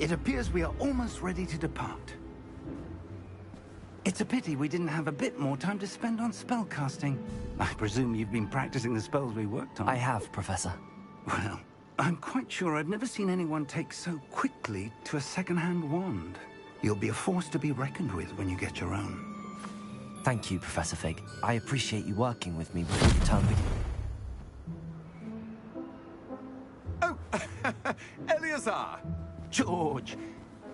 It appears we are almost ready to depart. It's a pity we didn't have a bit more time to spend on spellcasting. I presume you've been practicing the spells we worked on. I have, Professor. Well, I'm quite sure I've never seen anyone take so quickly to a second-hand wand. You'll be a force to be reckoned with when you get your own. Thank you, Professor Fig. I appreciate you working with me before the term begins. Oh, Eleazar! George!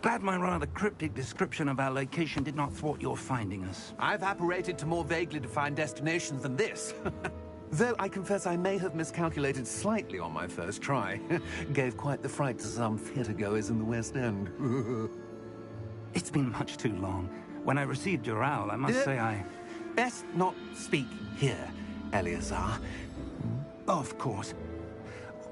Glad my rather cryptic description of our location did not thwart your finding us. I've apparated to more vaguely defined destinations than this. Though I confess I may have miscalculated slightly on my first try. Gave quite the fright to some theatre-goers in the West End. It's been much too long. When I received your owl, I must say I... Best not speak here, Eleazar. Of course.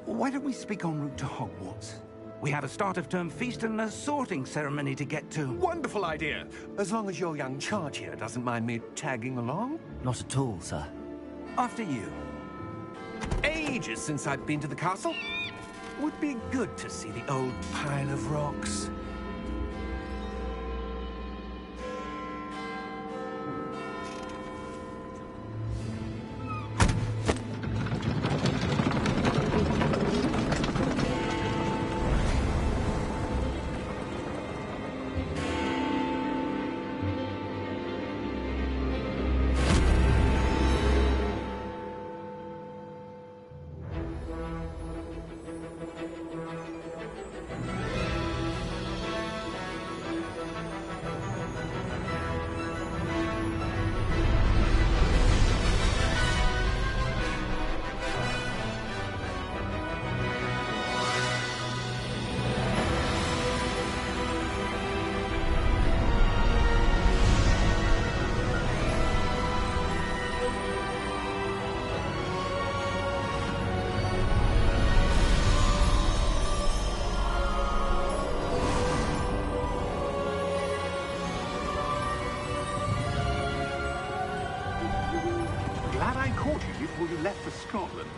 Why don't we speak en route to Hogwarts? We have a start-of-term feast and a sorting ceremony to get to. Wonderful idea! As long as your young charge here doesn't mind me tagging along. Not at all, sir. After you. Ages since I've been to the castle. Would be good to see the old pile of rocks. Glad I caught you before you left for Scotland.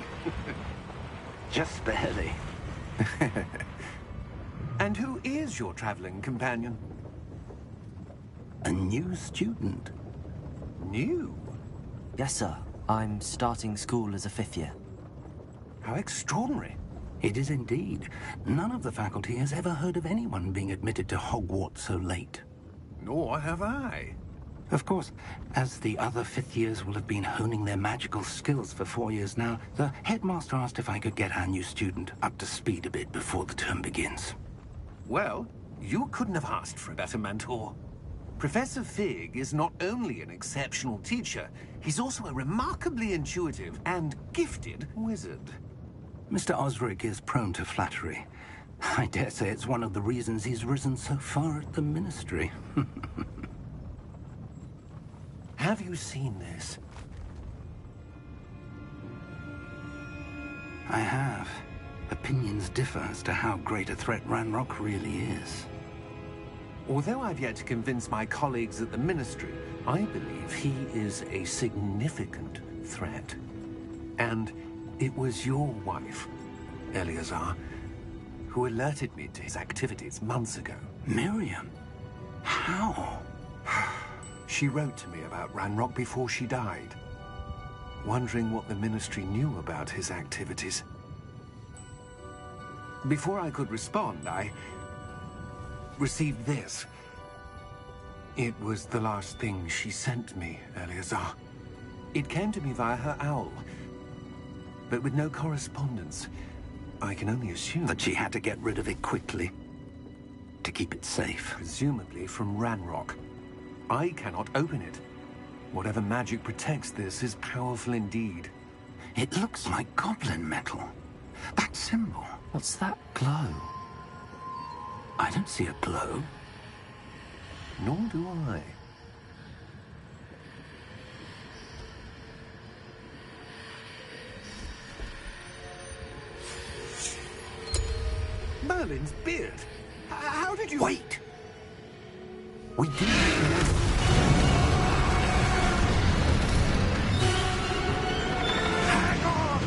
Just barely. And who is your traveling companion? A new student. New? Yes, sir. I'm starting school as a 5th year. How extraordinary. It is indeed. None of the faculty has ever heard of anyone being admitted to Hogwarts so late. Nor have I. Of course, as the other 5th years will have been honing their magical skills for 4 years now, the headmaster asked if I could get our new student up to speed a bit before the term begins. Well, you couldn't have asked for a better mentor. Professor Fig is not only an exceptional teacher, he's also a remarkably intuitive and gifted wizard. Mr. Osric is prone to flattery. I dare say it's one of the reasons he's risen so far at the Ministry. Have you seen this? I have. Opinions differ as to how great a threat Ranrock really is. Although I've yet to convince my colleagues at the Ministry, I believe he is a significant threat. And it was your wife, Eleazar, who alerted me to his activities months ago. Miriam? How? She wrote to me about Ranrock before she died, wondering what the Ministry knew about his activities. Before I could respond, I received this. It was the last thing she sent me, Eleazar. It came to me via her owl, but with no correspondence. I can only assume That she had to get rid of it quickly, to keep it safe. presumably from Ranrock. I cannot open it. Whatever magic protects this is powerful indeed. It looks like goblin metal. That symbol. What's that glow? I don't see a glow. Nor do I. Merlin's beard. How did you... Wait! We didn't... Hang on!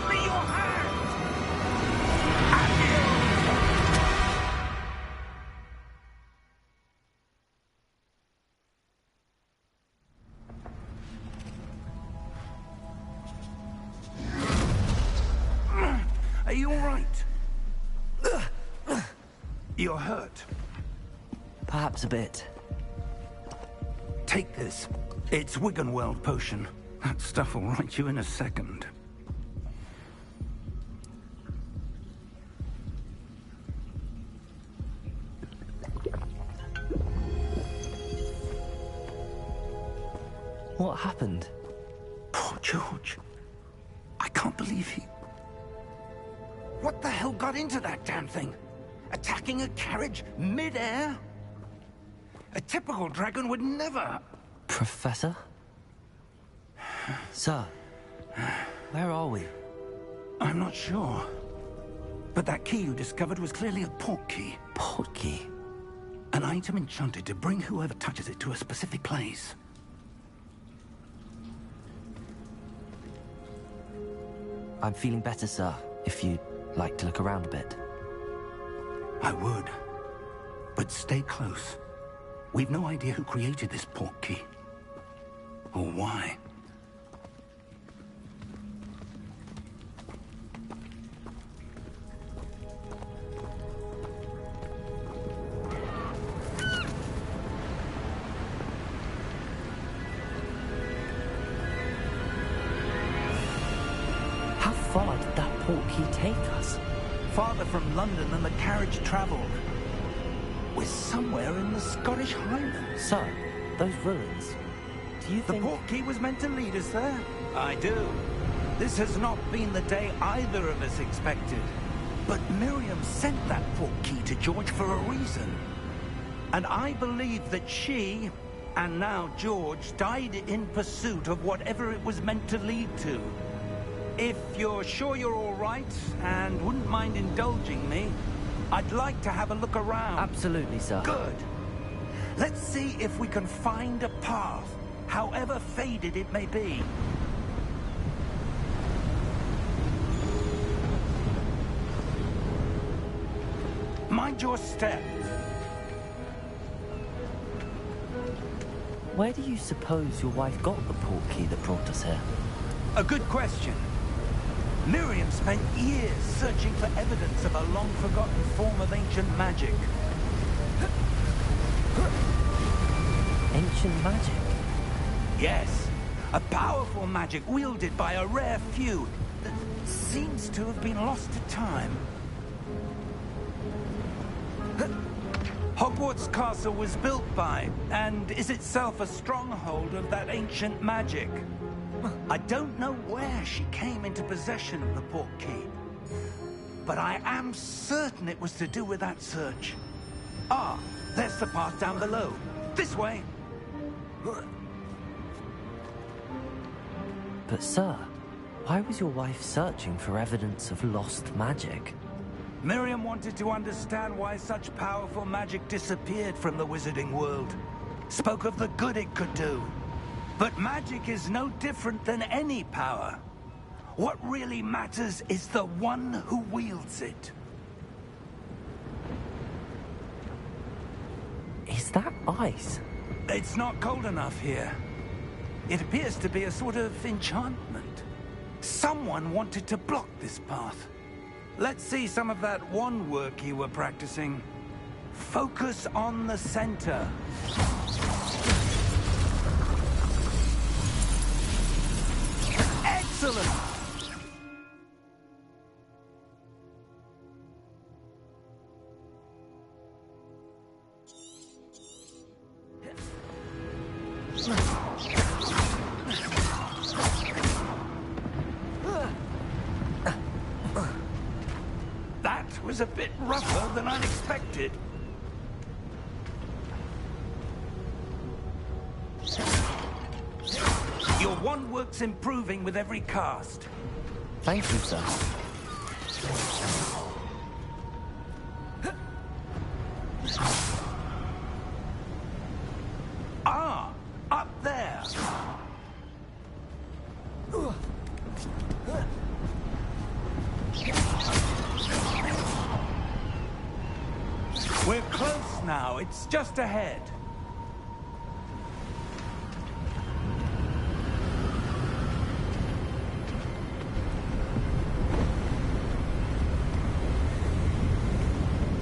me your hand! Are you all right? You're hurt. Perhaps a bit. Take this. It's Wiggenweld potion. That stuff will right you in a second. What happened? Poor George. I can't believe he... What the hell got into that damn thing? Attacking a carriage mid-air? A typical dragon would never... Professor? Sir, where are we? I'm not sure. But that key you discovered was clearly a port key. Port key? An item enchanted to bring whoever touches it to a specific place. I'm feeling better, sir, if you'd like to look around a bit. I would. But stay close. We've no idea who created this port key. Or why. How far did that port key take us? Farther from London than the carriage travelled. We're somewhere in the Scottish Highlands. Sir, those ruins. Do you think... The port key was meant to lead us there? I do. This has not been the day either of us expected. But Miriam sent that port key to George for a reason. And I believe that she, and now George, died in pursuit of whatever it was meant to lead to. If you're sure you're all right, and wouldn't mind indulging me, I'd like to have a look around. Absolutely, sir. Good. Let's see if we can find a path, however faded it may be. Mind your step. Where do you suppose your wife got the port key that brought us here? A good question. Miriam spent years searching for evidence of a long-forgotten form of ancient magic. Ancient magic? Yes, a powerful magic wielded by a rare few that seems to have been lost to time. Hogwarts Castle was built by, and is itself a stronghold of that ancient magic. I don't know where she came into possession of the port key, but I am certain it was to do with that search. Ah, there's the path down below. This way. But sir, why was your wife searching for evidence of lost magic? Miriam wanted to understand why such powerful magic disappeared from the wizarding world. Spoke of the good it could do. But magic is no different than any power. What really matters is the one who wields it. Is that ice? It's not cold enough here. It appears to be a sort of enchantment. Someone wanted to block this path. Let's see some of that wand work you were practicing. Focus on the center. Excellent! That was a bit rougher than I'd expected. Your wand work's improving with every cast. Thank you, sir. Ah, up there. We're close now. It's just ahead.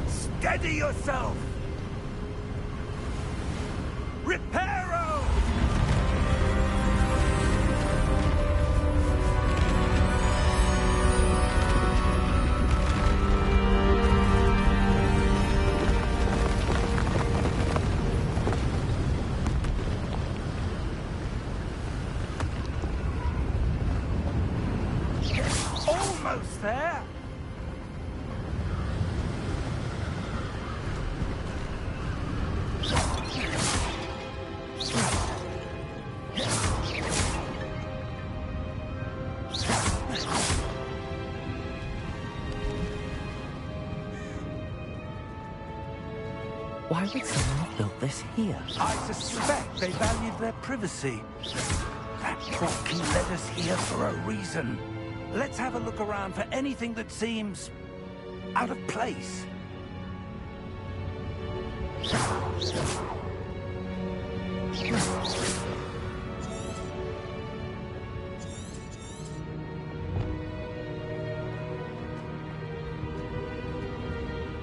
Steady yourself! Reparo! Almost there! Why would someone have built this here? I suspect they valued their privacy. That portkey led us here for a reason. Let's have a look around for anything that seems out of place.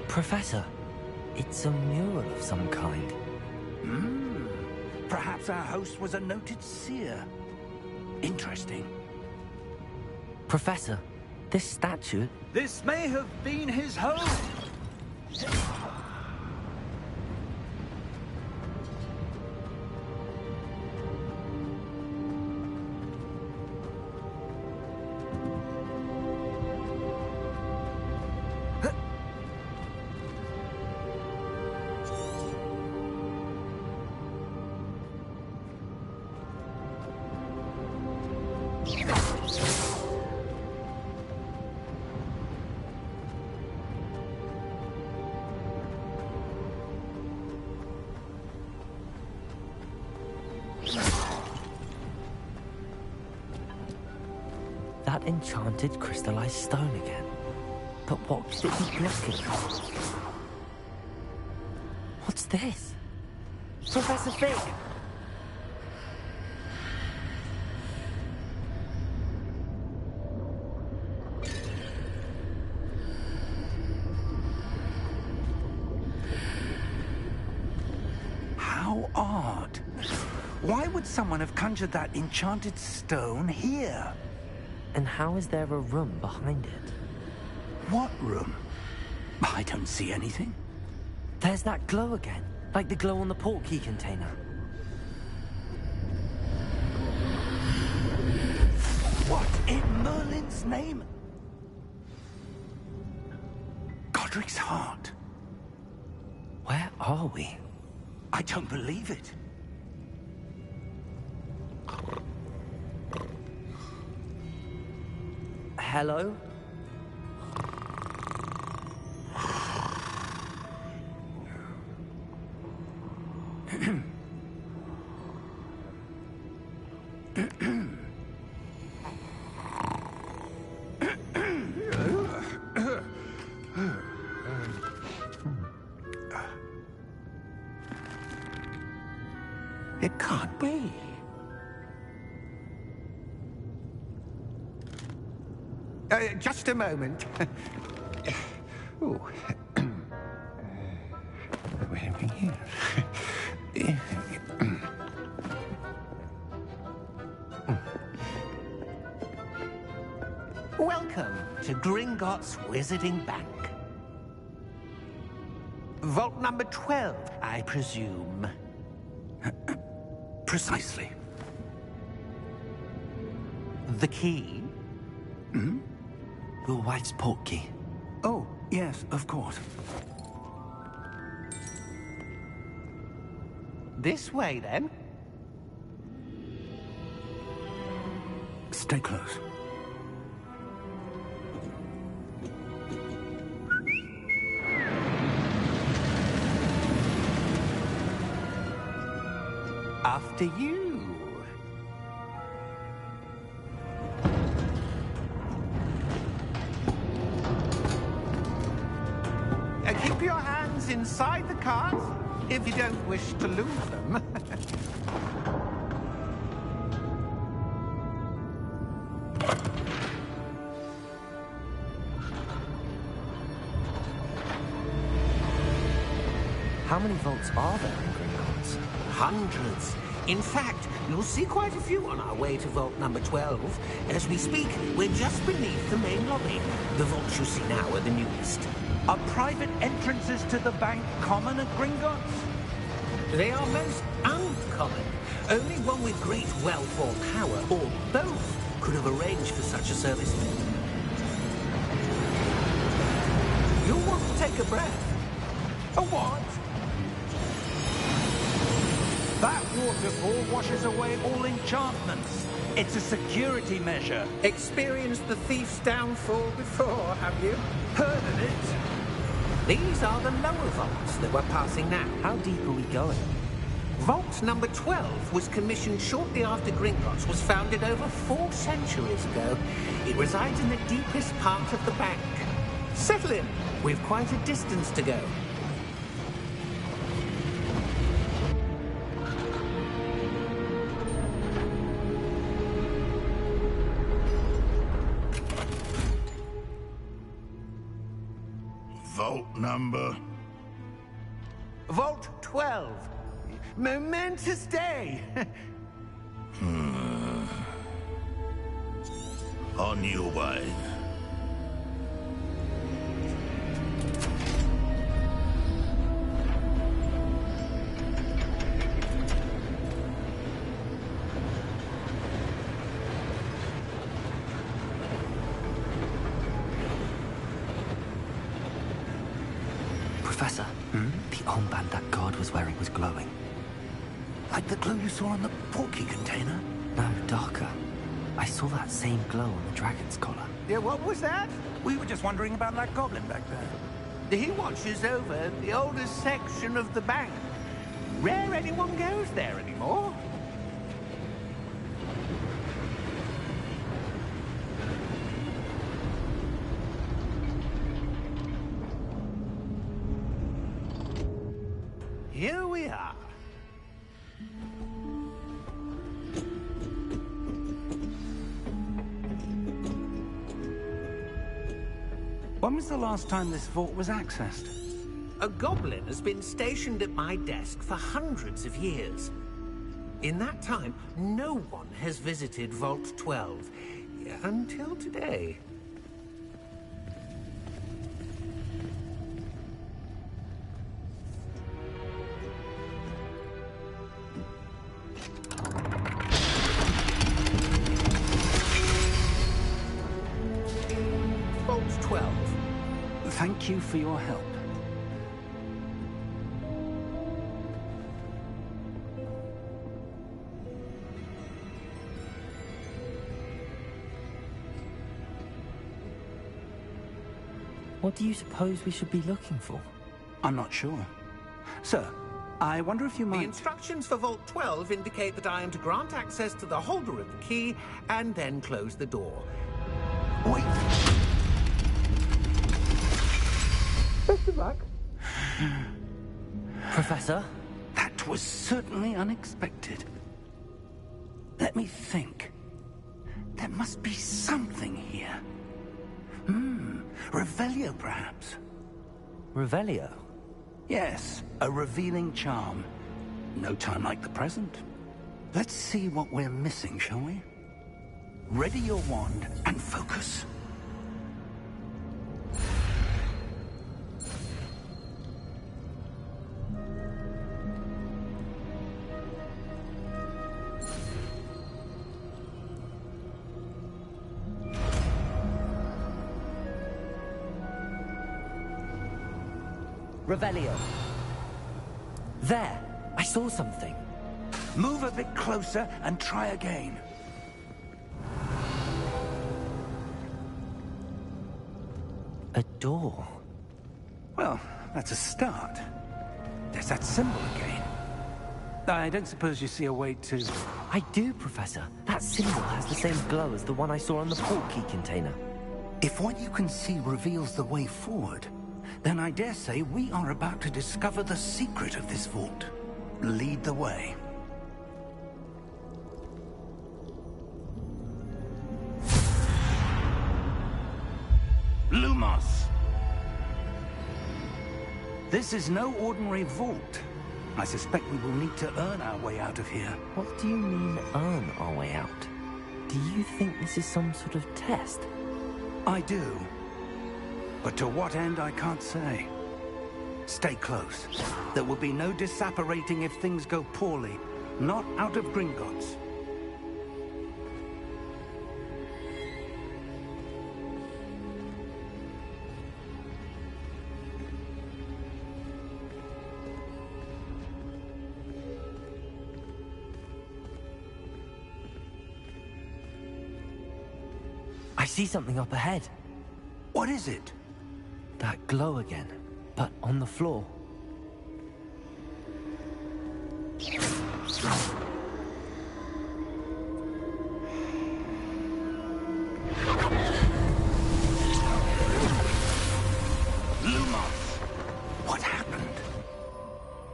Professor, it's a mural of some kind. Perhaps our host was a noted seer. Interesting. Professor, this statue... This may have been his home. That enchanted crystallized stone again. But what could it be blocking? What's this? Professor Fig! How odd. Why would someone have conjured that enchanted stone here? And how is there a room behind it? What room? I don't see anything. There's that glow again, like the glow on the portkey container. What in Merlin's name? Godric's heart. Where are we? I don't believe it. Hello? It can't be. Just a moment. Oh. Where are we here? Welcome to Gringotts Wizarding Bank. Vault number 12, I presume. Precisely. The key? Your wife's portkey. Oh, yes, of course. This way, then. Stay close. After you. Keep your hands inside the cart, if you don't wish to lose them. How many vaults are there in Gringotts? Hundreds. In fact, you'll see quite a few on our way to vault number 12. As we speak, we're just beneath the main lobby. The vaults you see now are the newest. Are private entrances to the bank common at Gringotts? They are most uncommon. Only one with great wealth or power, or both, could have arranged for such a service. You'll want to take a breath. A what? That waterfall washes away all enchantments. It's a security measure. Experienced the thief's downfall before, have you? Heard of it? These are the lower vaults that we're passing now. How deep are we going? Vault number 12 was commissioned shortly after Gringotts was founded over 4 centuries ago. It resides in the deepest part of the bank. Settle in. We've quite a distance to go. Vault number? Vault 12. Momentous day. On your way. Professor, the armband that guard was wearing was glowing. Like the glow you saw on the portkey container? No, darker. I saw that same glow on the dragon's collar. Yeah, what was that? We were just wondering about that goblin back there. He watches over the oldest section of the bank. Rare anyone goes there anymore. Here we are. When was the last time this vault was accessed? A goblin has been stationed at my desk for hundreds of years. In that time, no one has visited Vault 12. Until today. Vault 12. Thank you for your help. What do you suppose we should be looking for? I'm not sure. Sir, I wonder if you The might... instructions for Vault 12 indicate that I am to grant access to the holder of the key and then close the door. Wait! Best of luck. Professor? That was certainly unexpected. Let me think. There must be something here. Revelio, perhaps? Revelio? Yes, a revealing charm. No time like the present. Let's see what we're missing, shall we? Ready your wand and focus. Revelio. There! I saw something. Move a bit closer and try again. A door. Well, that's a start. There's that symbol again. I don't suppose you see a way to... I do, Professor. That symbol has the same glow as the one I saw on the portkey container. If what you can see reveals the way forward, Then I dare say we are about to discover the secret of this vault. Lead the way. Lumos! This is no ordinary vault. I suspect we will need to earn our way out of here. What do you mean, earn our way out? Do you think this is some sort of test? I do. But to what end, I can't say. Stay close. There will be no disapparating if things go poorly. Not out of Gringotts. I see something up ahead. What is it? That glow again, but on the floor. Lumos! What happened?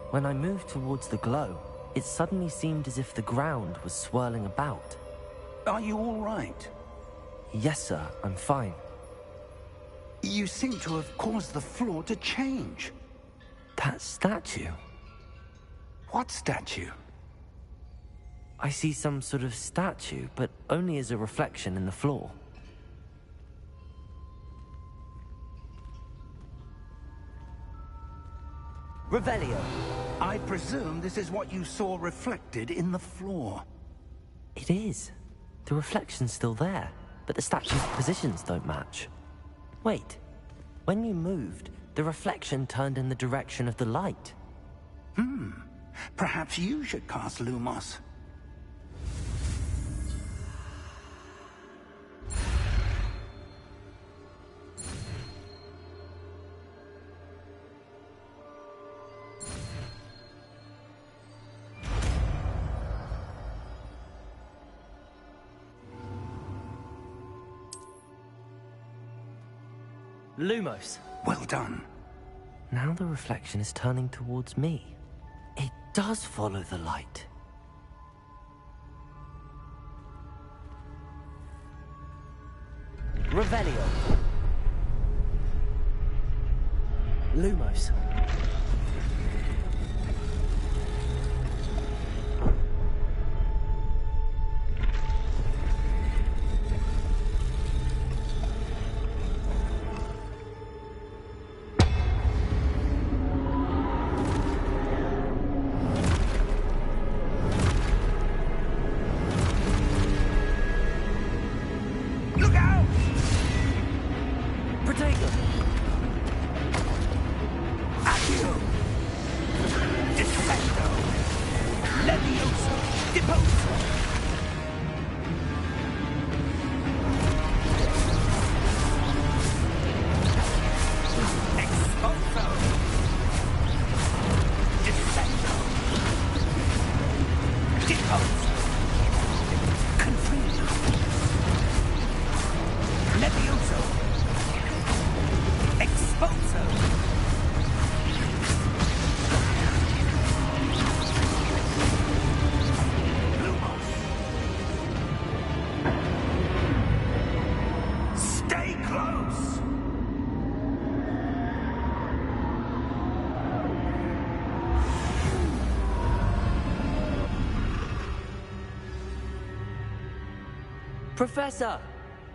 When I moved towards the glow, it suddenly seemed as if the ground was swirling about. Are you all right? Yes, sir, I'm fine. You seem to have caused the floor to change. That statue? What statue? I see some sort of statue, but only as a reflection in the floor. Revelio. I presume this is what you saw reflected in the floor. It is. The reflection's still there, but the statue's positions don't match. Wait. When you moved, the reflection turned in the direction of the light. Perhaps you should cast Lumos. Lumos. Well done. Now the reflection is turning towards me. It does follow the light. Revelio. Lumos. Look out! Protego. Accio! Defendo! Levioso! Deposo! Exposo! Defendo! Deposo! Confino! Levioso! Exposo! Lumos! Stay close! Professor!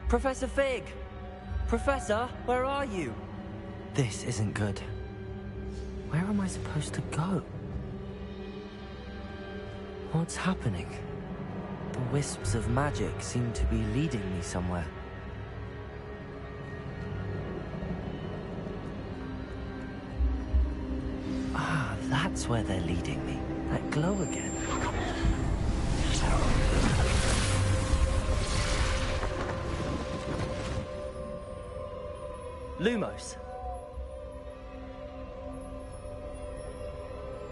Professor Fig! Professor, where are you? This isn't good. Where am I supposed to go? What's happening? The wisps of magic seem to be leading me somewhere. Ah, that's where they're leading me. That glow again. Lumos.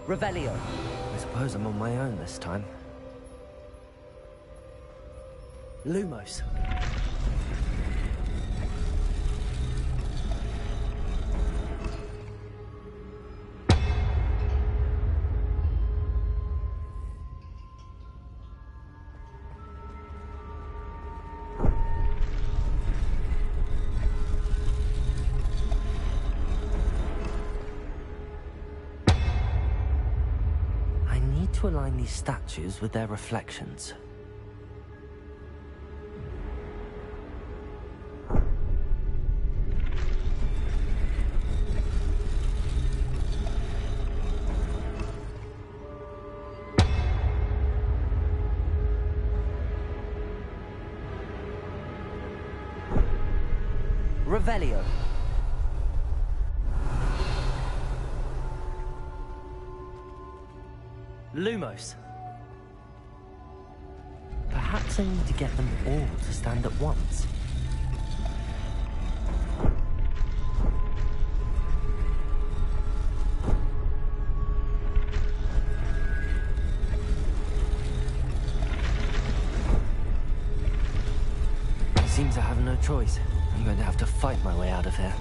Revelio. I suppose I'm on my own this time. Lumos. to align these statues with their reflections. Revelio. Lumos. Perhaps I need to get them all to stand at once. Seems I have no choice. I'm going to have to fight my way out of here.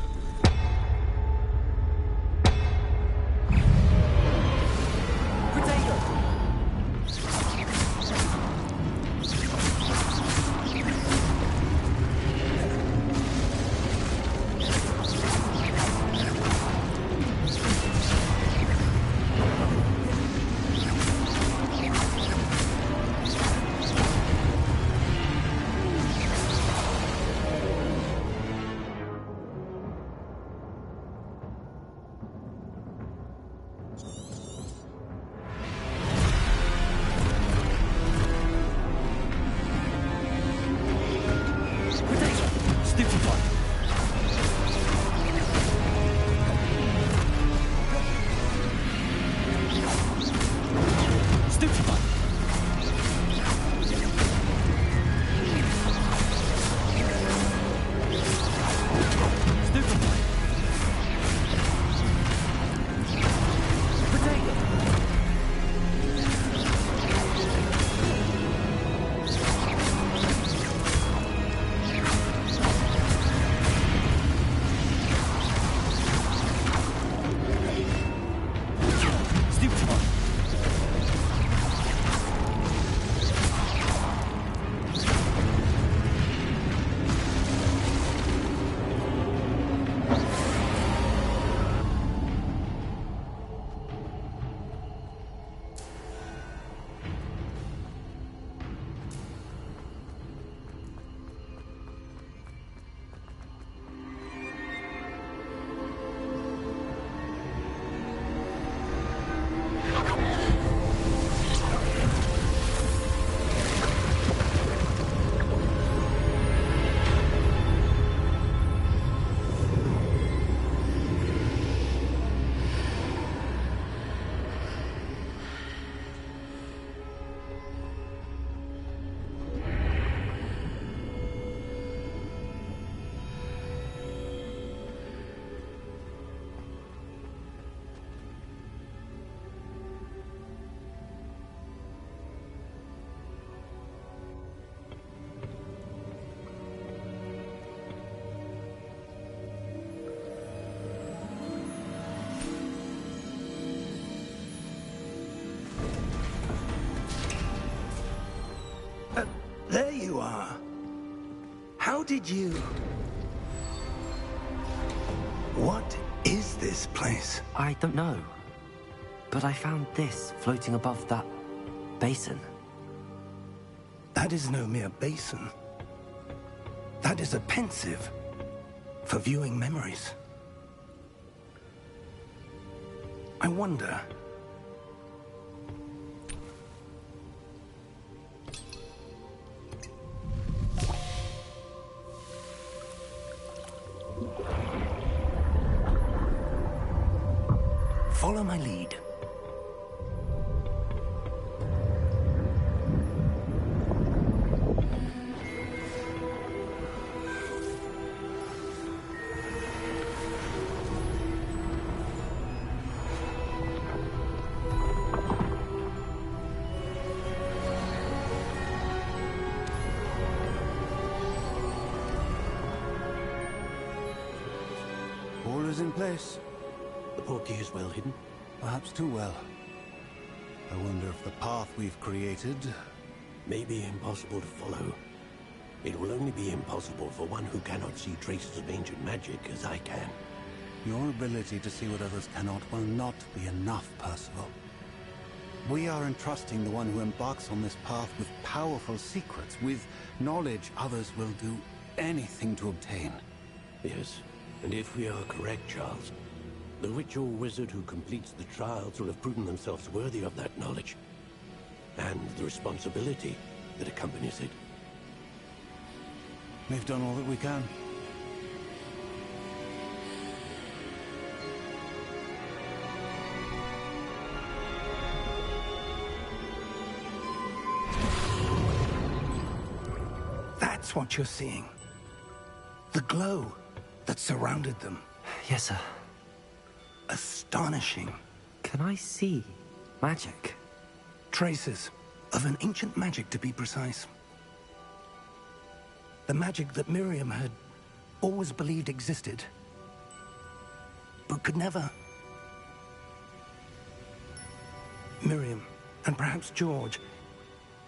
There you are. How did you... What is this place? I don't know. But I found this floating above that basin. That is no mere basin. That is a pensive for viewing memories. I wonder... Follow my lead. All is in place. The portkey is well hidden. Perhaps too well. I wonder if the path we've created... may be impossible to follow. It will only be impossible for one who cannot see traces of ancient magic as I can. Your ability to see what others cannot will not be enough, Percival. We are entrusting the one who embarks on this path with powerful secrets, with knowledge others will do anything to obtain. Yes, and if we are correct, Charles, the witch or wizard who completes the trials will have proven themselves worthy of that knowledge, and the responsibility that accompanies it. We've done all that we can. That's what you're seeing. The glow that surrounded them. Yes, sir. Astonishing. Can I see magic? Traces of an ancient magic, to be precise. The magic that Miriam had always believed existed, but could never. Miriam, and perhaps George,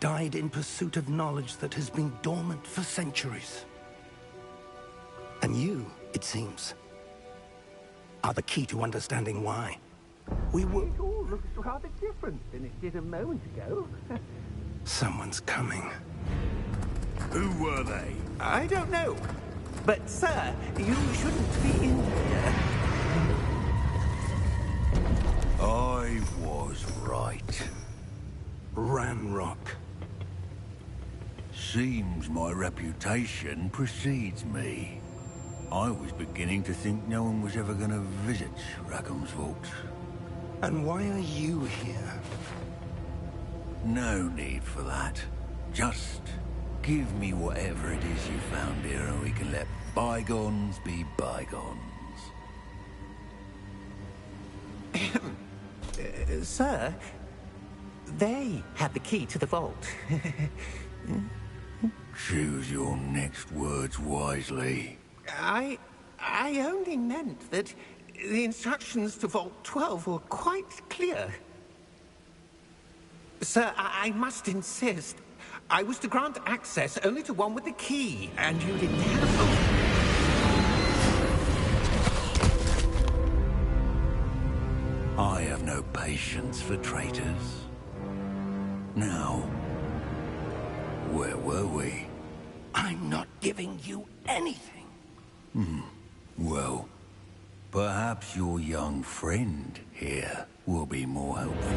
died in pursuit of knowledge that has been dormant for centuries. And you, it seems, are the key to understanding why. We were... It all looks rather different than it did a moment ago. Someone's coming. Who were they? I don't know. But, sir, you shouldn't be in here. I was right. Ranrock. Seems my reputation precedes me. I was beginning to think no one was ever going to visit Rackham's vault. And why are you here? No need for that. Just give me whatever it is you found here and we can let bygones be bygones. Sir, they had the key to the vault. Choose your next words wisely. I only meant that the instructions to Vault 12 were quite clear. Sir, I must insist. I was to grant access only to one with the key, and you didn't have them. I have no patience for traitors. Now, where were we? I'm not giving you anything. Well, perhaps your young friend here will be more helpful.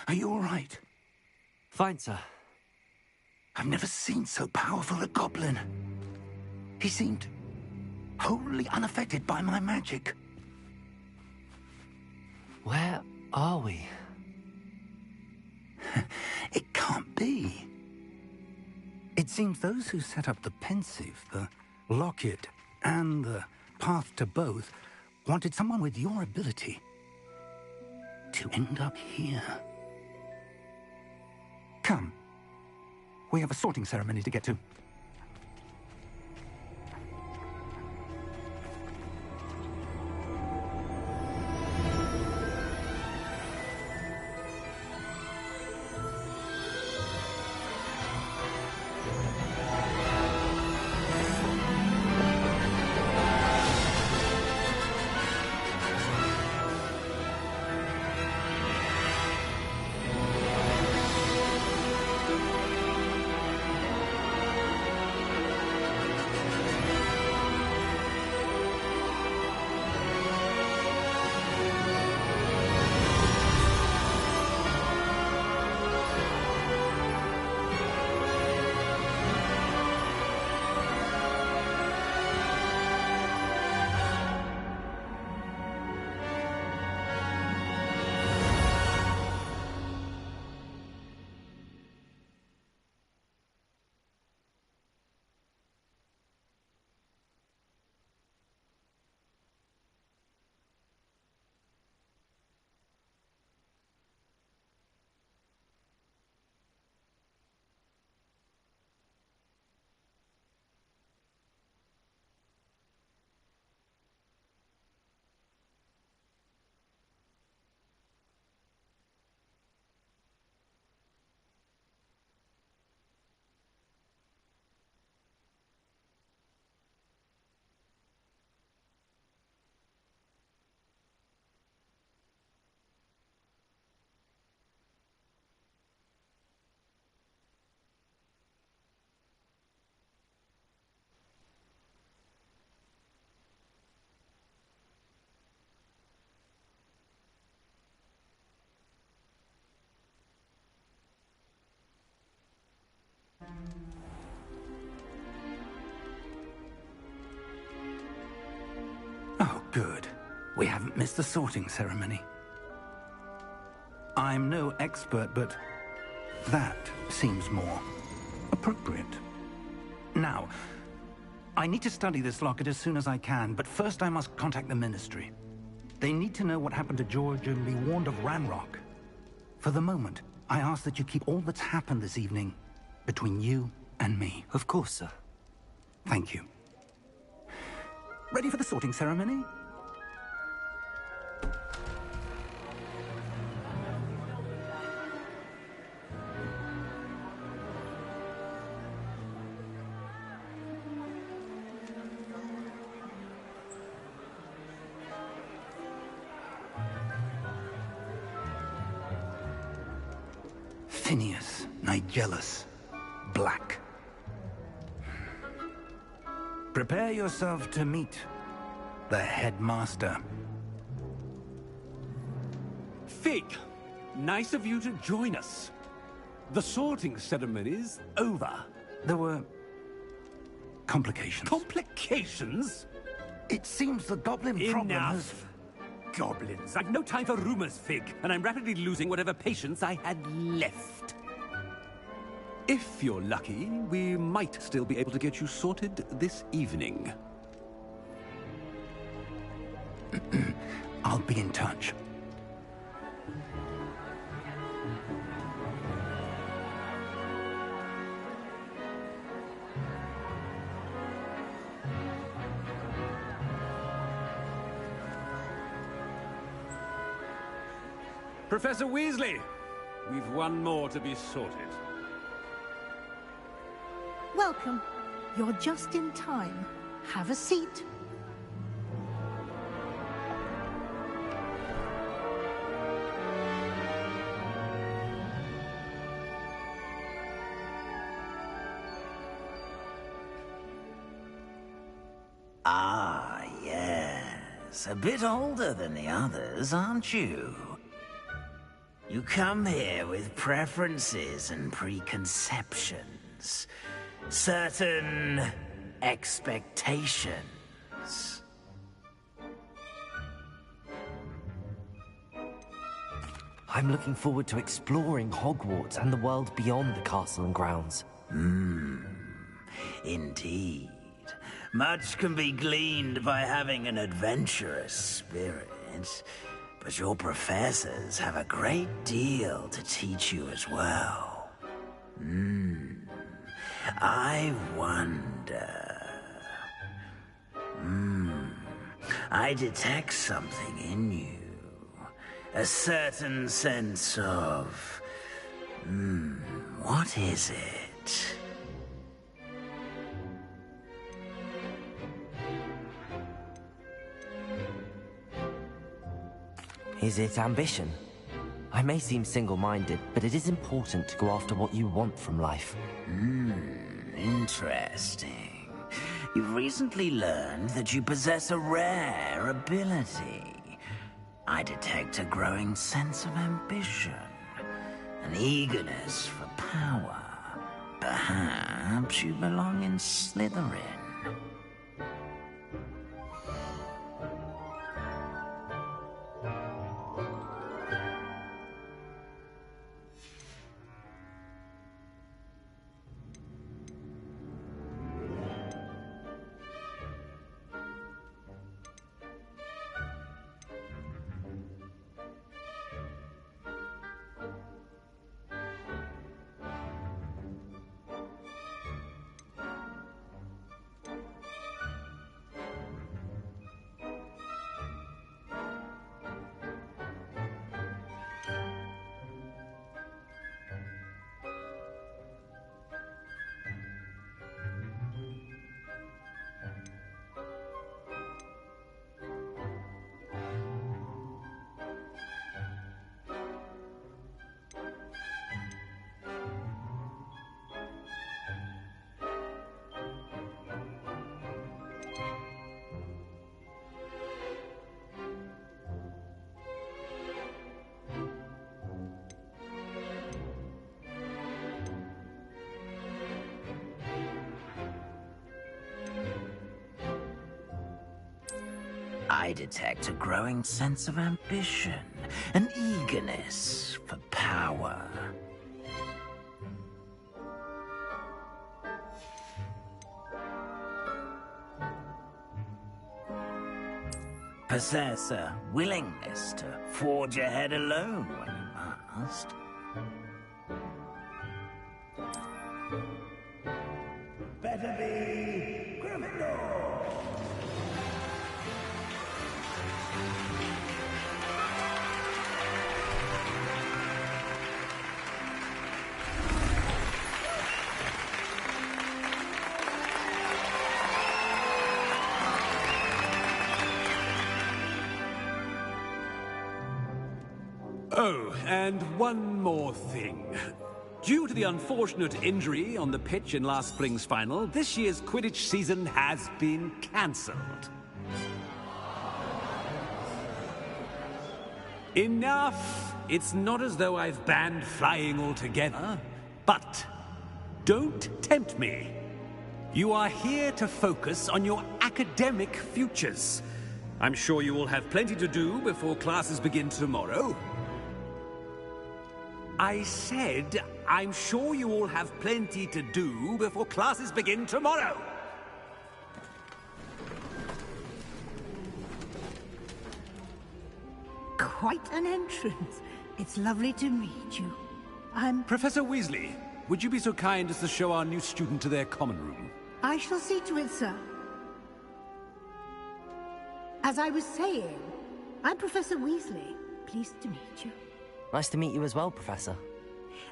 Are you all right? Fine, sir. I've never seen so powerful a goblin. He seemed wholly unaffected by my magic. Where are we? It can't be. It seems those who set up the pensive, the locket, and the path to both wanted someone with your ability to end up here. Come. We have a sorting ceremony to get to. Oh, good. We haven't missed the sorting ceremony. I'm no expert, but that seems more appropriate. Now, I need to study this locket as soon as I can, but first I must contact the Ministry. They need to know what happened to George and be warned of Ranrock. For the moment, I ask that you keep all that's happened this evening between you and me. Of course, sir. Thank you. Ready for the sorting ceremony? Phineas, Nigellus, Black. Prepare yourself to meet the headmaster. Fig, nice of you to join us. The sorting ceremony's over. There were complications. Complications? It seems the goblin problem has... Enough! Goblins. I've no time for rumors, Fig, and I'm rapidly losing whatever patience I had left. If you're lucky, we might still be able to get you sorted this evening. I'll be in touch. Professor Weasley, we've one more to be sorted. Welcome. You're just in time. Have a seat. Ah, yes. A bit older than the others, aren't you? You come here with preferences and preconceptions. Certain expectations. I'm looking forward to exploring Hogwarts and the world beyond the castle and grounds. Indeed. Much can be gleaned by having an adventurous spirit, but your professors have a great deal to teach you as well. I wonder... I detect something in you. A certain sense of... what is it? Is it ambition? I may seem single-minded, but it is important to go after what you want from life. Interesting. You've recently learned that you possess a rare ability. I detect a growing sense of ambition, an eagerness for power. Perhaps you belong in Slytherin. I detect a growing sense of ambition, an eagerness for power. Possess a willingness to forge ahead alone when you must. Better be Gryffindor! Oh, and one more thing. Due to the unfortunate injury on the pitch in last spring's final, this year's Quidditch season has been cancelled. Enough! It's not as though I've banned flying altogether, but don't tempt me. You are here to focus on your academic futures. I'm sure you will have plenty to do before classes begin tomorrow. I said, I'm sure you all have plenty to do before classes begin tomorrow. Quite an entrance. It's lovely to meet you. I'm... Professor Weasley, would you be so kind as to show our new student to their common room? I shall see to it, sir. As I was saying, I'm Professor Weasley. Pleased to meet you. Nice to meet you as well, Professor.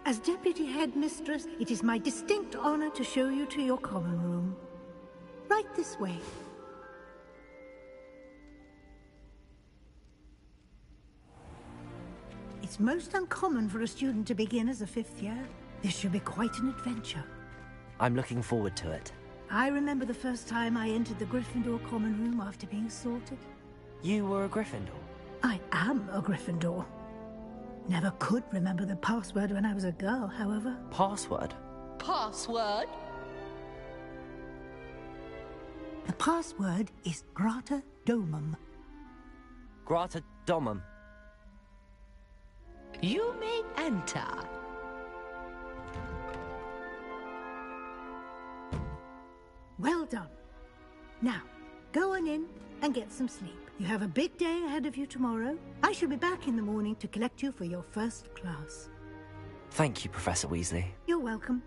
As Deputy Headmistress, it is my distinct honor to show you to your common room. Right this way. It's most uncommon for a student to begin as a 5th year. This should be quite an adventure. I'm looking forward to it. I remember the first time I entered the Gryffindor common room after being sorted. You were a Gryffindor? I am a Gryffindor. Never could remember the password when I was a girl, however. Password? Password? The password is Grata Domum. Grata Domum. You may enter. Well done. Now, go on in and get some sleep. You have a big day ahead of you tomorrow. I shall be back in the morning to collect you for your first class. Thank you, Professor Weasley. You're welcome.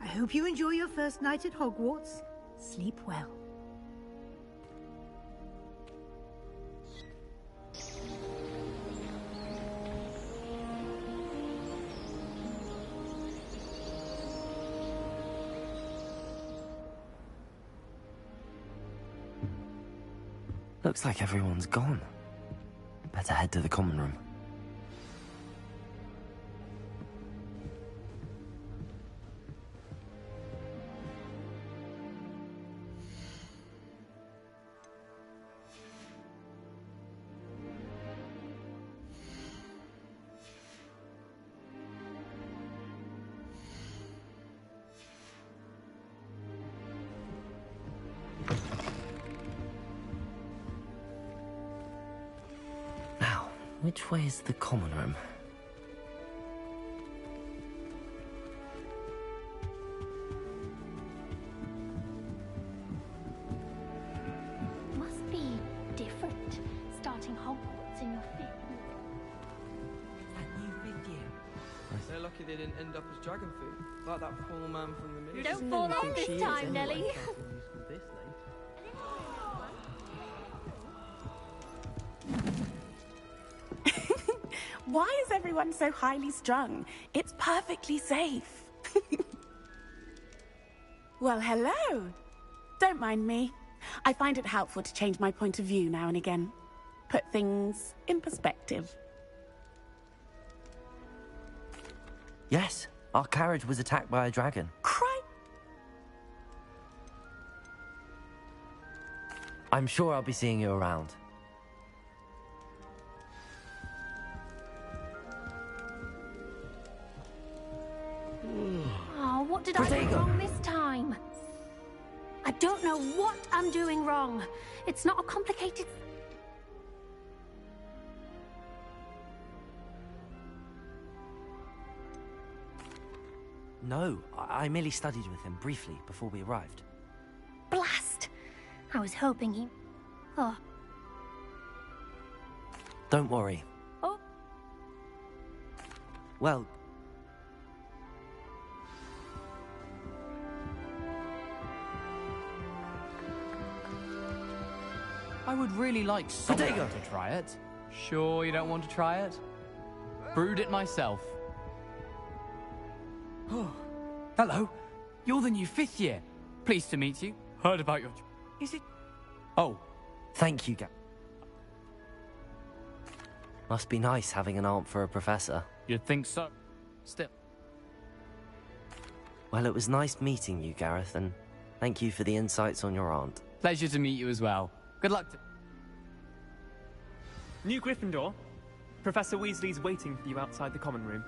I hope you enjoy your first night at Hogwarts. Sleep well. Looks like everyone's gone. Better head to the common room. Which way is the common room? Must be different, starting Hogwarts in your 5th year. That new 5th year. They're lucky they didn't end up as dragon food, like that poor man from the ministry. Don't fall off this time, Nelly. Why is everyone so highly strung? It's perfectly safe. Well, hello. Don't mind me. I find it helpful to change my point of view now and again. Put things in perspective. Yes, our carriage was attacked by a dragon. I'm sure I'll be seeing you around. Oh, what did I do wrong this time? I don't know what I'm doing wrong. It's not a complicated... No, I merely studied with him briefly before we arrived. Blast! I was hoping he... Oh. Don't worry. Oh. Well... I would really like someone Potato. to try it. Sure you don't want to try it? Brewed it myself. Oh, hello. You're the new 5th year. Pleased to meet you. Heard about your... Is it... Oh. Thank you, Must be nice having an aunt for a professor. You'd think so. Still. Well, it was nice meeting you, Gareth, and thank you for the insights on your aunt. Pleasure to meet you as well. Good luck to... New Gryffindor. Professor Weasley's waiting for you outside the common room.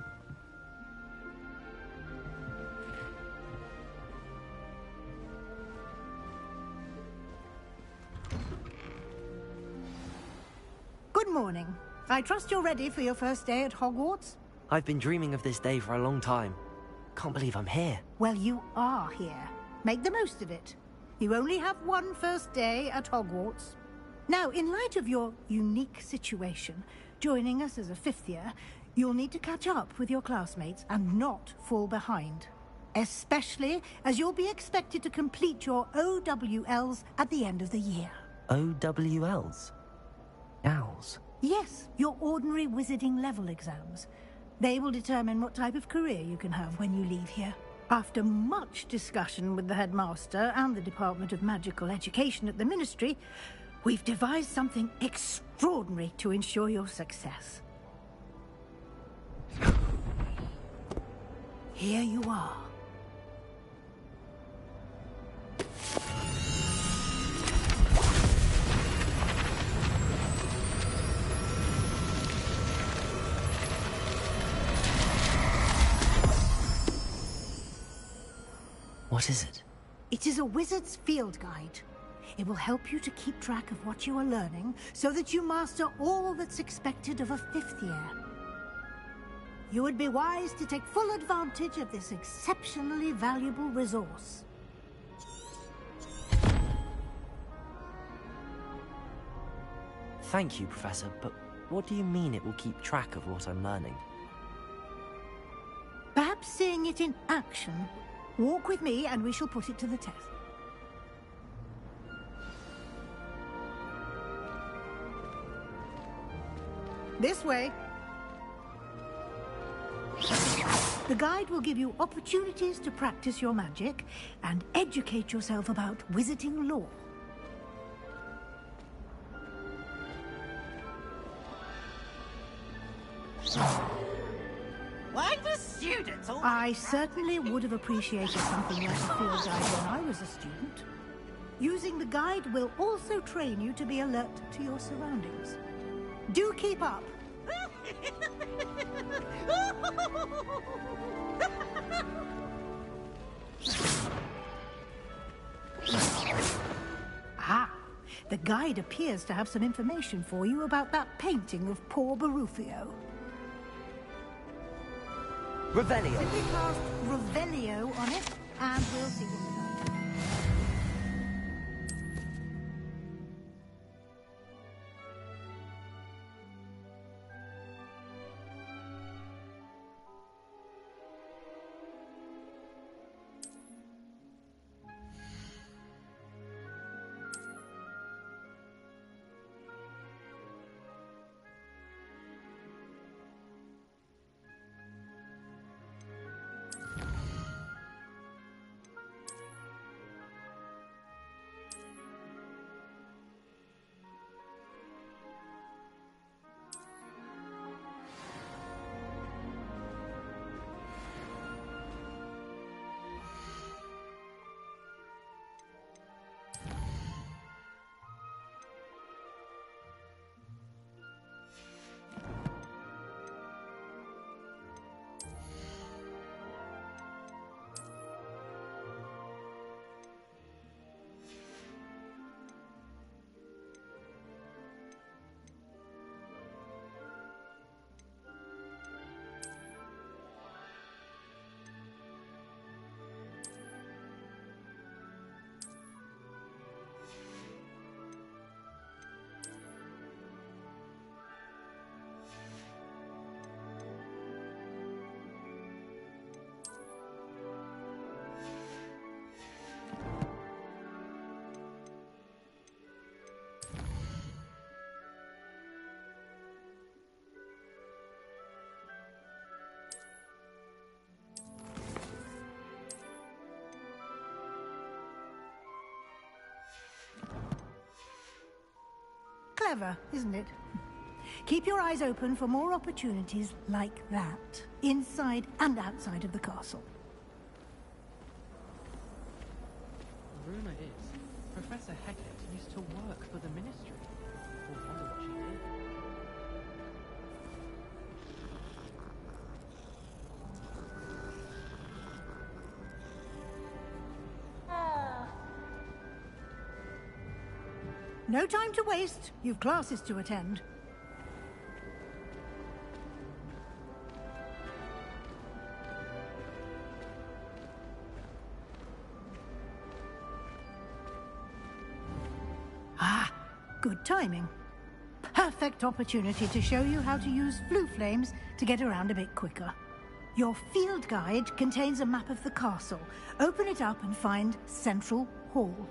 Good morning. I trust you're ready for your first day at Hogwarts? I've been dreaming of this day for a long time. Can't believe I'm here. Well, you are here. Make the most of it. You only have one first day at Hogwarts. Now, in light of your unique situation, joining us as a 5th year, you'll need to catch up with your classmates and not fall behind. Especially as you'll be expected to complete your OWLs at the end of the year. OWLs? Owls? Yes, your ordinary wizarding level exams. They will determine what type of career you can have when you leave here. After much discussion with the headmaster and the Department of Magical Education at the Ministry, we've devised something extraordinary to ensure your success. Here you are. What is it? It is a wizard's field guide. It will help you to keep track of what you are learning so that you master all that's expected of a 5th year. You would be wise to take full advantage of this exceptionally valuable resource. Thank you, Professor, but what do you mean it will keep track of what I'm learning? Perhaps seeing it in action. Walk with me and we shall put it to the test. This way. The guide will give you opportunities to practice your magic and educate yourself about wizarding lore. Why do students all... I certainly would have appreciated something like a field guide when I was a student. Using the guide will also train you to be alert to your surroundings. Do keep up. Ah, the guide appears to have some information for you about that painting of poor Barufio. Revelio. Simply cast Revelio on it, and we'll see what we got. Clever, isn't it? Keep your eyes open for more opportunities like that, inside and outside of the castle. The rumour is, Professor Hecat used to work for the Ministry. I wonder what she did. No time to waste. You've classes to attend. Ah, good timing. Perfect opportunity to show you how to use flue flames to get around a bit quicker. Your field guide contains a map of the castle. Open it up and find Central Hall.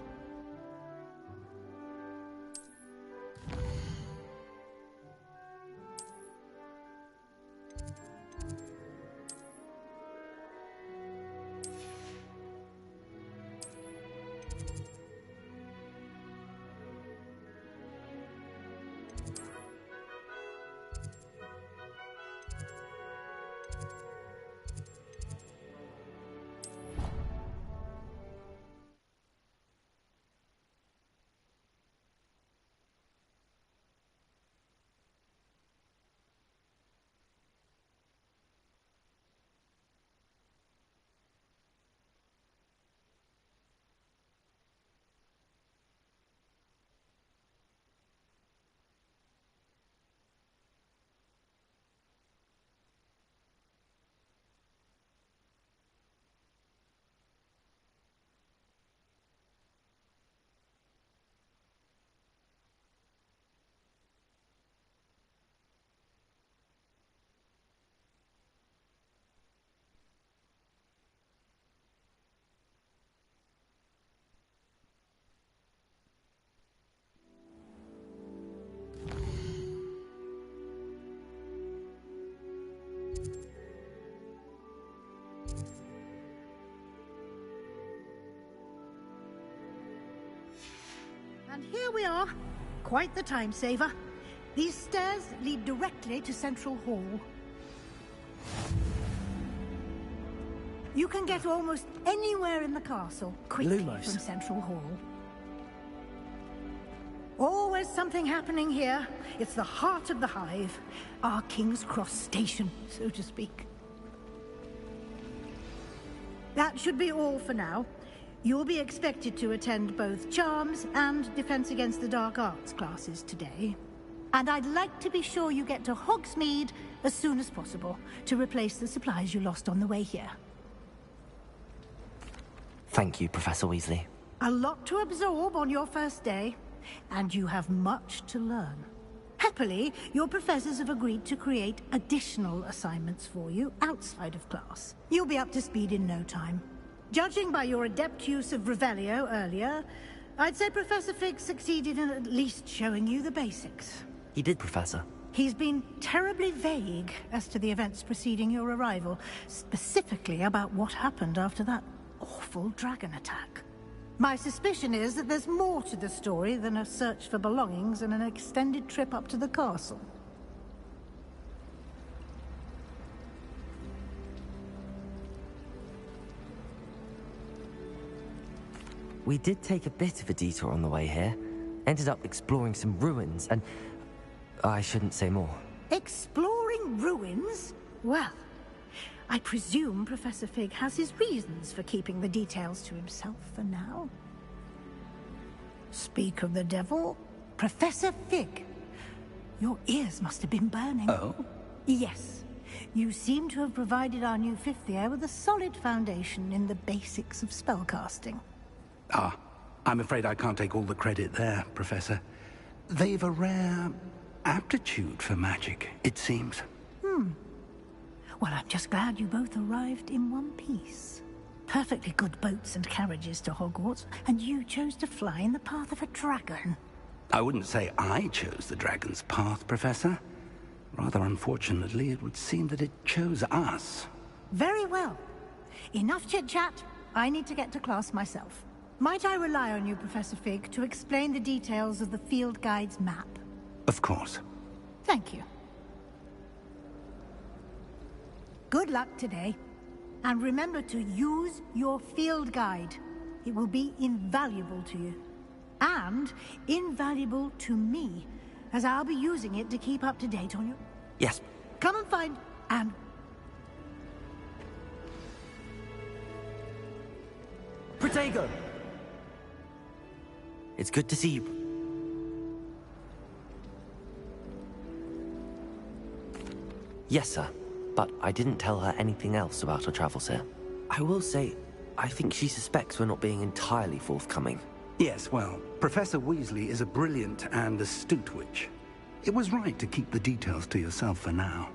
And here we are. Quite the time saver. These stairs lead directly to Central Hall. You can get almost anywhere in the castle quickly from Central Hall. Always something happening here. It's the heart of the hive. Our King's Cross station, so to speak. That should be all for now. You'll be expected to attend both Charms and Defense Against the Dark Arts classes today. And I'd like to be sure you get to Hogsmeade as soon as possible to replace the supplies you lost on the way here. Thank you, Professor Weasley. A lot to absorb on your first day, and you have much to learn. Happily, your professors have agreed to create additional assignments for you outside of class. You'll be up to speed in no time. Judging by your adept use of Revelio earlier, I'd say Professor Fig succeeded in at least showing you the basics. He did, Professor. He's been terribly vague as to the events preceding your arrival, specifically about what happened after that awful dragon attack. My suspicion is that there's more to the story than a search for belongings and an extended trip up to the castle. We did take a bit of a detour on the way here. Ended up exploring some ruins, and I shouldn't say more. Exploring ruins? Well, I presume Professor Fig has his reasons for keeping the details to himself for now. Speak of the devil, Professor Fig. Your ears must have been burning. Oh? Yes. You seem to have provided our new fifth year with a solid foundation in the basics of spellcasting. Ah, I'm afraid I can't take all the credit there, Professor. They've a rare aptitude for magic, it seems. Well, I'm just glad you both arrived in one piece. Perfectly good boats and carriages to Hogwarts, and you chose to fly in the path of a dragon. I wouldn't say I chose the dragon's path, Professor. Rather unfortunately, it would seem that it chose us. Very well. Enough chit-chat. I need to get to class myself. Might I rely on you, Professor Fig, to explain the details of the field guide's map? Of course. Thank you. Good luck today. And remember to use your field guide. It will be invaluable to you. And invaluable to me, as I'll be using it to keep up to date on you. Yes. Come and find Anne. Protego! It's good to see you. Yes, sir. But I didn't tell her anything else about her travels here. I will say, I think she suspects we're not being entirely forthcoming. Yes, well, Professor Weasley is a brilliant and astute witch. It was right to keep the details to yourself for now.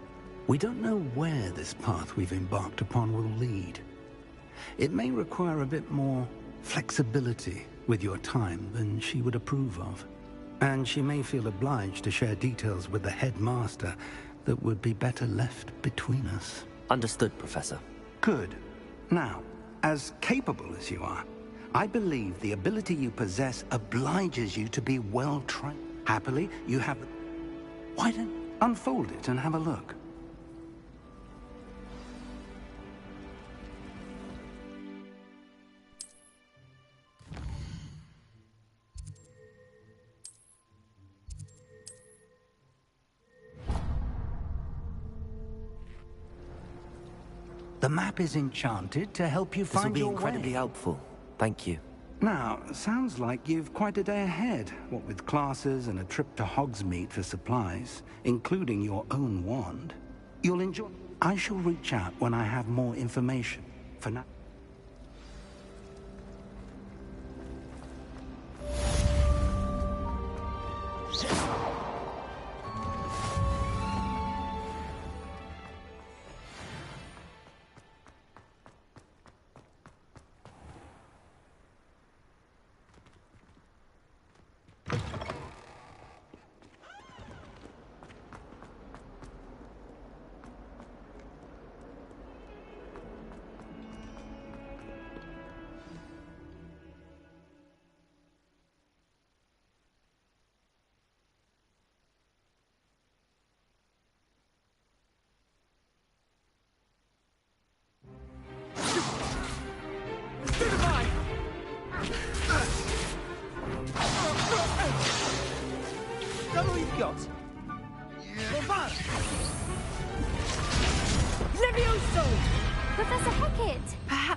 We don't know where this path we've embarked upon will lead. It may require a bit more flexibility with your time than she would approve of. And she may feel obliged to share details with the headmaster that would be better left between us. Understood, Professor. Good. Now, as capable as you are, I believe the ability you possess obliges you to be well-trained. Happily, you have... Why don't unfold it and have a look? The map is enchanted to help you find your way. This will be incredibly helpful. Thank you. Now, sounds like you've quite a day ahead, what with classes and a trip to Hogsmeade for supplies, including your own wand. You'll enjoy... I shall reach out when I have more information. For now...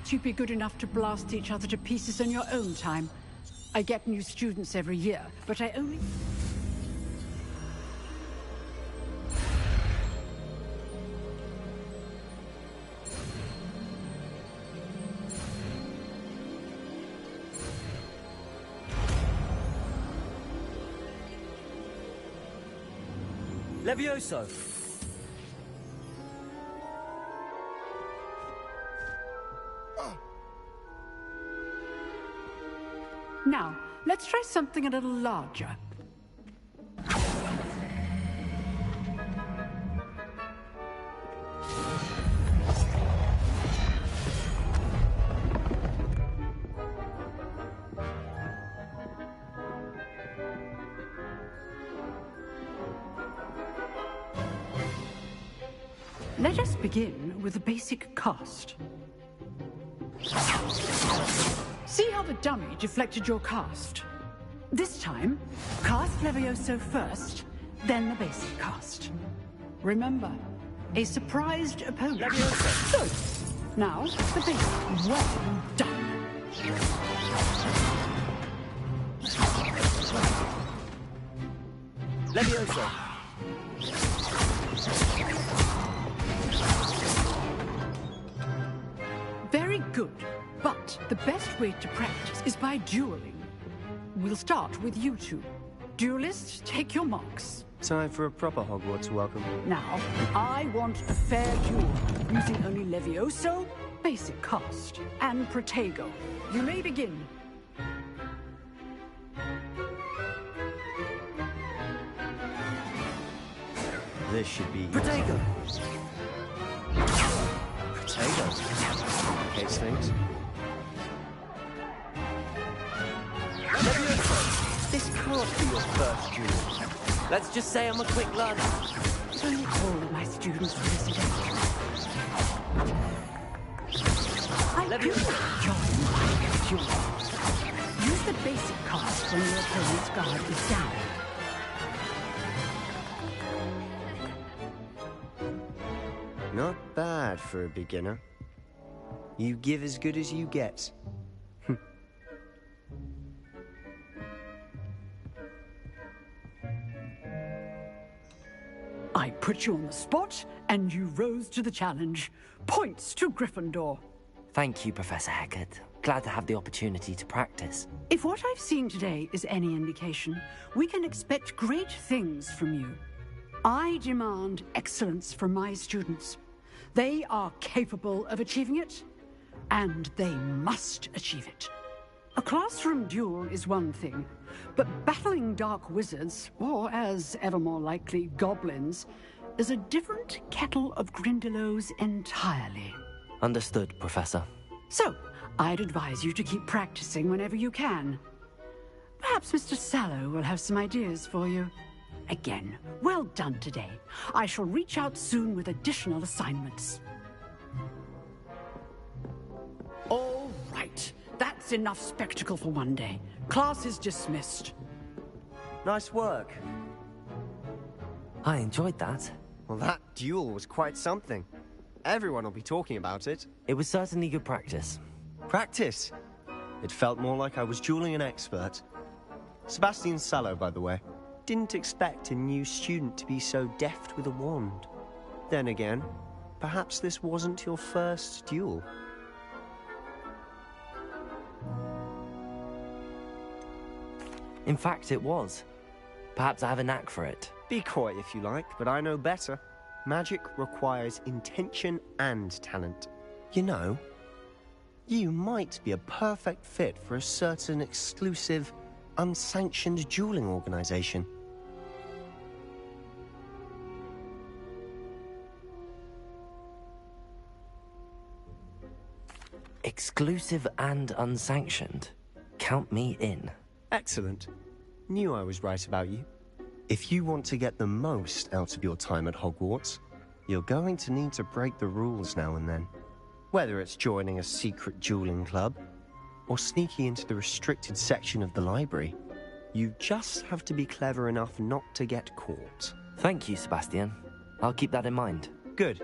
You'd be good enough to blast each other to pieces in your own time. I get new students every year, but I only... Levioso! Now, let's try something a little larger. Let us begin with a basic cast. See how the dummy deflected your cast? This time, cast Levioso first, then the basic cast. Remember, a surprised opponent. Levioso! Good. Now, the basic. Well done. Levioso! Very good. But the best way to practice is by dueling. We'll start with you two. Duelists, take your marks. Time for a proper Hogwarts welcome. Now, I want a fair duel, using only Levioso, basic cast, and Protego. You may begin. This should be... Protego! Protego. Case things. This can't be your first duel. Let's just say I'm a quick learner. Only all of my students for this event. I do join my duel. Use the basic cast when your opponent's guard is down. Not bad for a beginner. You give as good as you get. I put you on the spot, and you rose to the challenge. Points to Gryffindor. Thank you, Professor Hecat. Glad to have the opportunity to practice. If what I've seen today is any indication, we can expect great things from you. I demand excellence from my students. They are capable of achieving it, and they must achieve it. A classroom duel is one thing, but battling dark wizards, or as ever more likely, goblins, is a different kettle of Grindylows entirely. Understood, Professor. So, I'd advise you to keep practicing whenever you can. Perhaps Mr. Sallow will have some ideas for you. Again, well done today. I shall reach out soon with additional assignments. All right. That's enough spectacle for one day. Class is dismissed. Nice work. I enjoyed that. Well, that duel was quite something. Everyone will be talking about it. It was certainly good practice. Practice? It felt more like I was dueling an expert. Sebastian Sallow, by the way. Didn't expect a new student to be so deft with a wand. Then again, perhaps this wasn't your first duel. In fact, it was. Perhaps I have a knack for it. Be coy if you like, but I know better. Magic requires intention and talent. You know, you might be a perfect fit for a certain exclusive, unsanctioned dueling organization. Exclusive and unsanctioned? Count me in. Excellent. Knew I was right about you. If you want to get the most out of your time at Hogwarts, you're going to need to break the rules now and then. Whether it's joining a secret dueling club, or sneaking into the restricted section of the library, you just have to be clever enough not to get caught. Thank you, Sebastian. I'll keep that in mind. Good.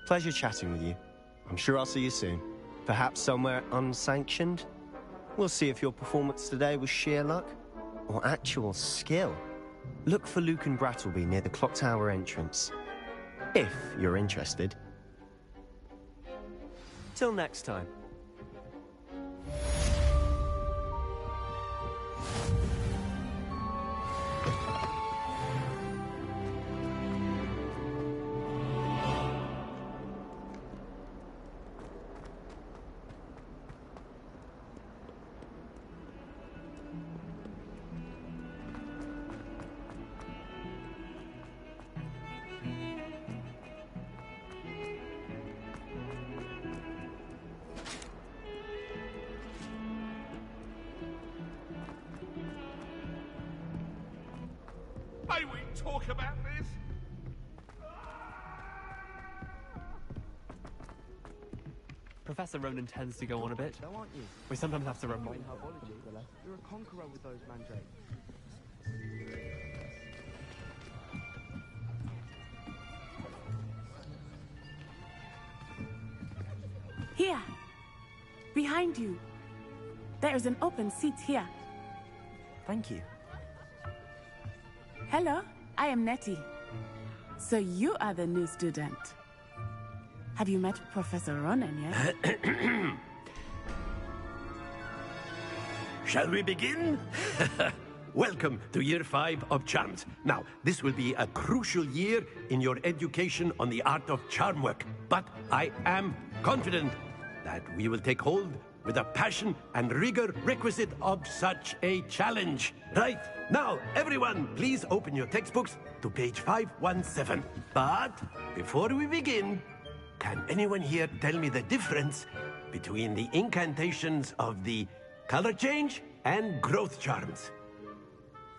Pleasure chatting with you. I'm sure I'll see you soon. Perhaps somewhere unsanctioned? We'll see if your performance today was sheer luck or actual skill. Look for Luke and Brattleby near the clock tower entrance, if you're interested. Till next time. May we talk about this? Professor Ronan tends to go on a bit. So aren't you? We sometimes have to remind him. You're a conqueror with those mandrakes. Here. Behind you. There is an open seat here. Thank you. Hello, I am Nettie. So you are the new student. Have you met Professor Ronan yet? Shall we begin? Welcome to Year 5 of Charms. Now, this will be a crucial year in your education on the art of charm work. But I am confident that we will take hold with the passion and rigor requisite of such a challenge. Right, now, everyone, please open your textbooks to page 517. But before we begin, can anyone here tell me the difference between the incantations of the color change and growth charms?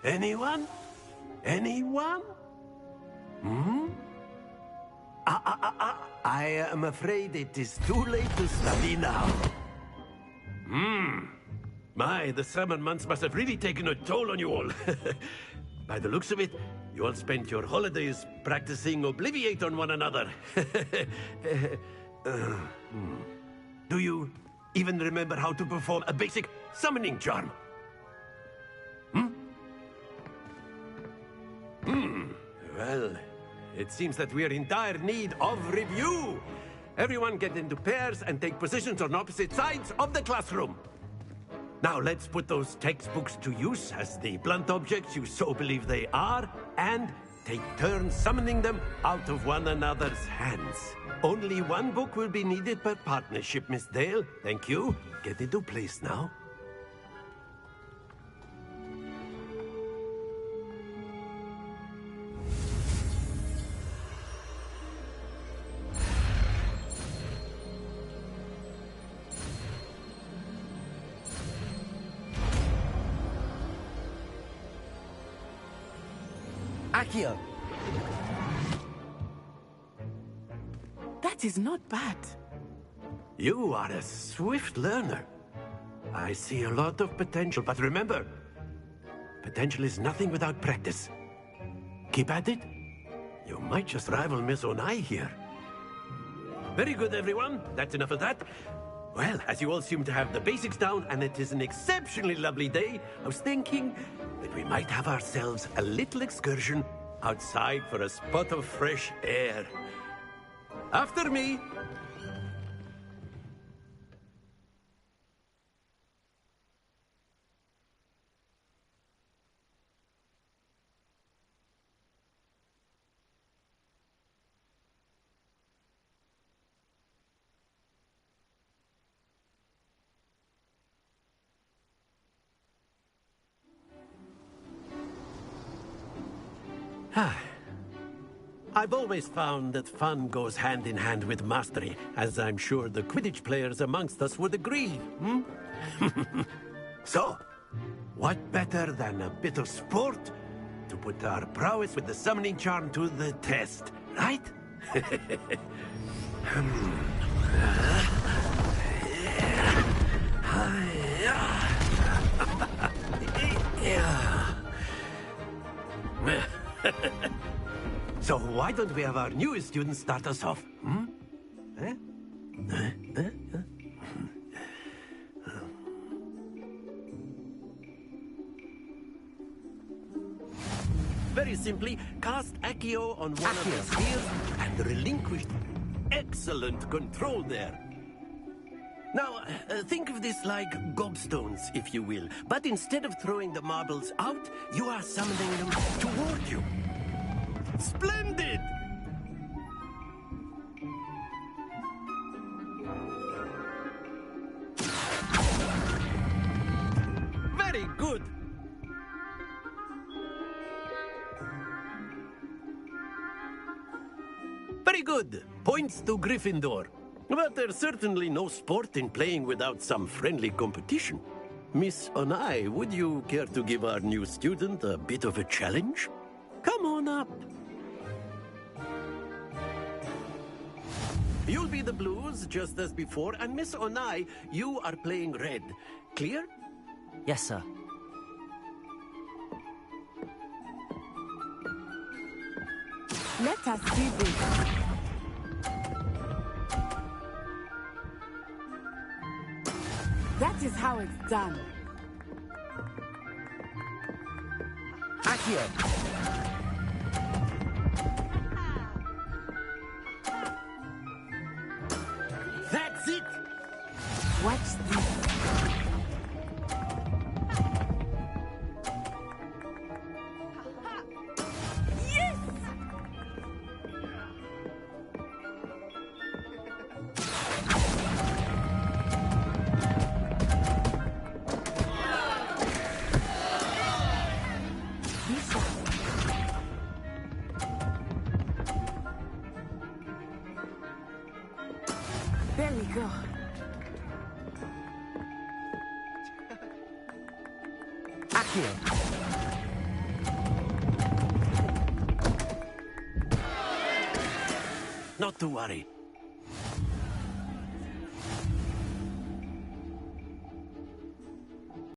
Anyone? Anyone? Hmm? I am afraid it is too late to study now. My, the summer months must have really taken a toll on you all. By the looks of it, you all spent your holidays practicing Obliviate on one another. Do you even remember how to perform a basic summoning charm? Well, it seems that we are in dire need of review. Everyone get into pairs and take positions on opposite sides of the classroom. Now let's put those textbooks to use as the blunt objects you so believe they are, and take turns summoning them out of one another's hands. Only one book will be needed per partnership, Miss Dale. Thank you. Get into place now. Accio! That is not bad. You are a swift learner. I see a lot of potential, but remember, potential is nothing without practice. Keep at it. You might just rival Miss Onai here. Very good, everyone. That's enough of that. Well, as you all seem to have the basics down, and it is an exceptionally lovely day, I was thinking that we might have ourselves a little excursion outside for a spot of fresh air. After me. I've always found that fun goes hand in hand with mastery, as I'm sure the Quidditch players amongst us would agree, So, what better than a bit of sport to put our prowess with the summoning charm to the test, right? So why don't we have our newest student start us off? Very simply, cast Accio on one of the spheres and relinquish. Excellent control there. Now, think of this like gobstones, if you will. But instead of throwing the marbles out, you are summoning them toward you. Splendid! Very good! Very good! Points to Gryffindor. But there's certainly no sport in playing without some friendly competition. Miss Onai, would you care to give our new student a bit of a challenge? Come on up. You'll be the blues, just as before, and Miss Onai, you are playing red. Clear? Yes, sir. Let us do this. That is how it's done. Accio! That's it! Watch this. Yes! There we go. Accio! Not to worry.